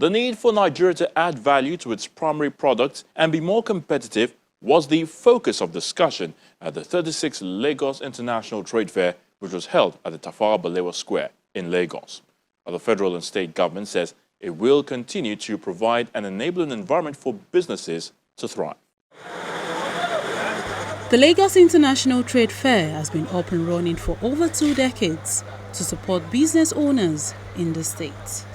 The need for Nigeria to add value to its primary products and be more competitive was the focus of discussion at the 36th Lagos International Trade Fair, which was held at the Tafawa Balewa Square in Lagos. The federal and state government says it will continue to provide an enabling environment for businesses to thrive. The Lagos International Trade Fair has been up and running for over 2 decades to support business owners in the state.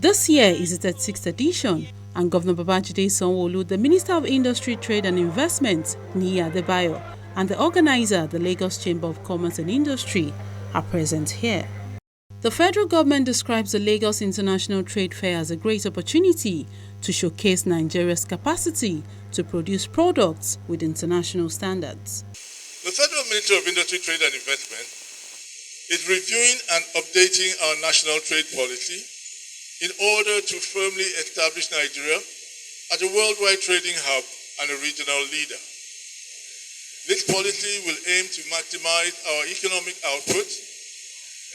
This year is its 36th edition, and Governor Babajide Sanwo-Olu, the Minister of Industry, Trade and Investment, Niyi Adebayo, and the organizer, the Lagos Chamber of Commerce and Industry, are present here. The federal government describes the Lagos International Trade Fair as a great opportunity to showcase Nigeria's capacity to produce products with international standards. The Federal Ministry of Industry, Trade and Investment is reviewing and updating our national trade policy in order to firmly establish Nigeria as a worldwide trading hub and a regional leader. This policy will aim to maximize our economic output,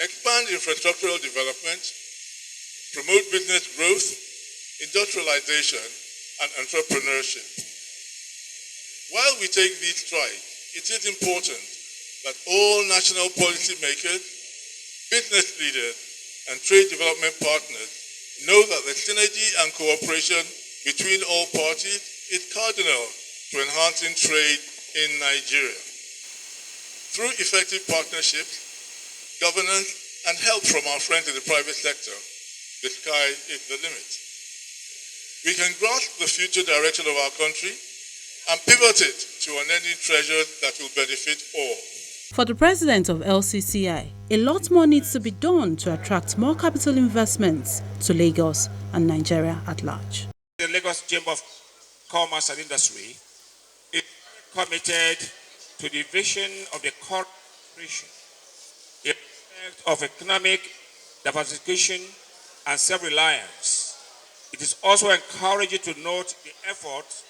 expand infrastructural development, promote business growth, industrialization, and entrepreneurship. While we take these strides, it is important that all national policymakers, business leaders, and trade development partners know that the synergy and cooperation between all parties is cardinal to enhancing trade in Nigeria. Through effective partnerships, governance, and help from our friends in the private sector, the sky is the limit. We can grasp the future direction of our country and pivot it to unending treasures that will benefit all. For the president of LCCI, a lot more needs to be done to attract more capital investments to Lagos and Nigeria at large. The Lagos Chamber of Commerce and Industry is committed to the vision of the corporation of economic diversification and self-reliance. It is also encouraging to note the efforts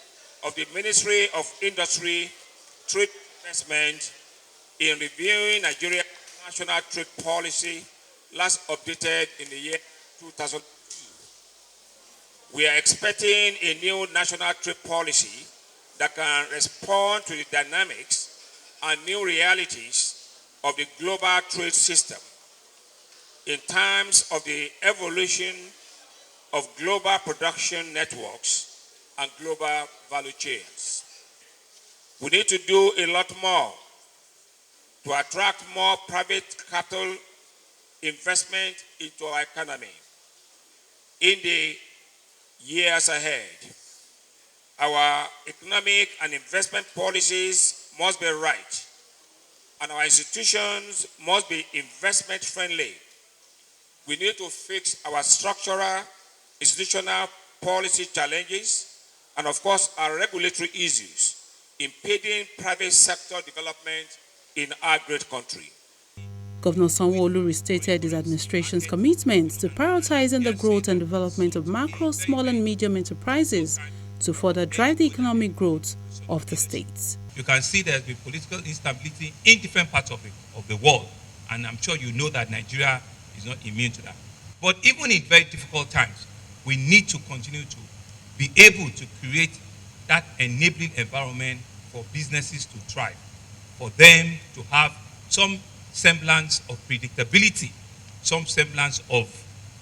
of the Ministry of Industry, Trade and Investment in reviewing Nigeria's national trade policy, last updated in the year 2002. We are expecting a new national trade policy that can respond to the dynamics and new realities of the global trade system in terms of the evolution of global production networks and global value chains. We need to do a lot more to attract more private capital investment into our economy. In the years ahead, our economic and investment policies must be right, and our institutions must be investment friendly. We need to fix our structural, institutional policy challenges, and of course our regulatory issues impeding private sector development in our great country. Governor Sanwo-Olu restated his administration's commitment to prioritizing the growth and development of macro, small and medium enterprises to further drive the economic growth of the states. You can see there's been political instability in different parts of the world, and I'm sure you know that Nigeria is not immune to that. But even in very difficult times, we need to continue to be able to create that enabling environment for businesses to thrive, for them to have some semblance of predictability, some semblance of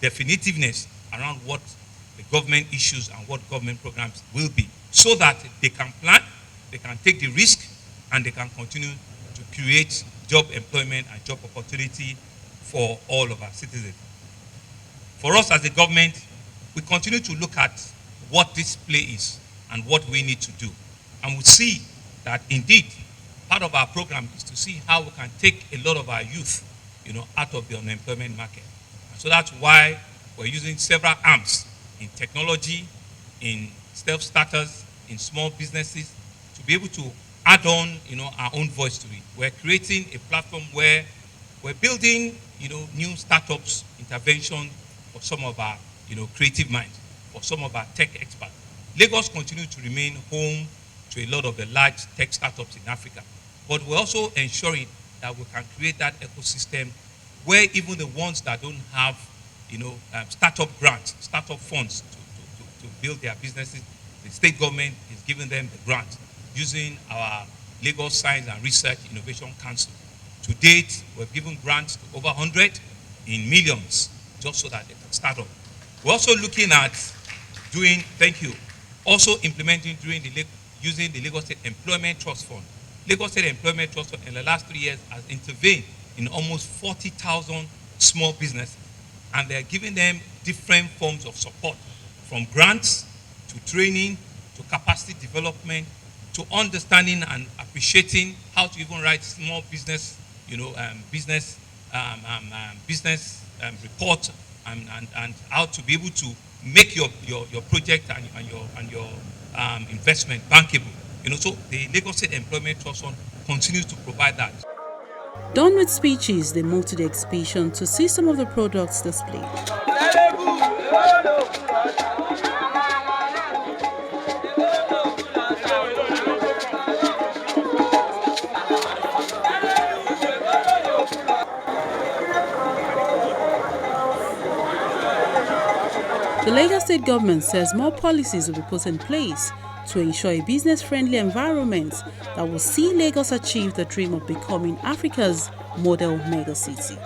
definitiveness around what the government issues and what government programs will be, so that they can plan, they can take the risk, and they can continue to create job employment and job opportunity for all of our citizens. For us as a government, we continue to look at what this play is and what we need to do. And we see that indeed, part of our program is to see how we can take a lot of our youth, out of the unemployment market. And so that's why we're using several arms in technology, in self-starters, in small businesses, to be able to add on, our own voice to it. We're creating a platform where we're building, new startups, intervention for some of our, creative minds, for some of our tech experts. Lagos continues to remain home to a lot of the large tech startups in Africa. But we're also ensuring that we can create that ecosystem where even the ones that don't have startup grants, startup funds to build their businesses. The state government is giving them the grant using our Lagos Science and Research Innovation Council. To date, we've given grants to over 100 in millions, just so that they can start up. We're also looking at implementing using the Lagos State Employment Trust Fund. Lagos State Employment Trust Fund in the last 3 years has intervened in almost 40,000 small businesses, and they're giving them different forms of support, from grants to training to capacity development to understanding and appreciating how to even write small business, business report, and how to be able to make your project and your investment bankable. So the Lagos State Employment Trust Fund continues to provide that. Done with speeches, they moved to the exhibition to see some of the products displayed. The Lagos State government says more policies will be put in place to ensure a business-friendly environment that will see Lagos achieve the dream of becoming Africa's model megacity.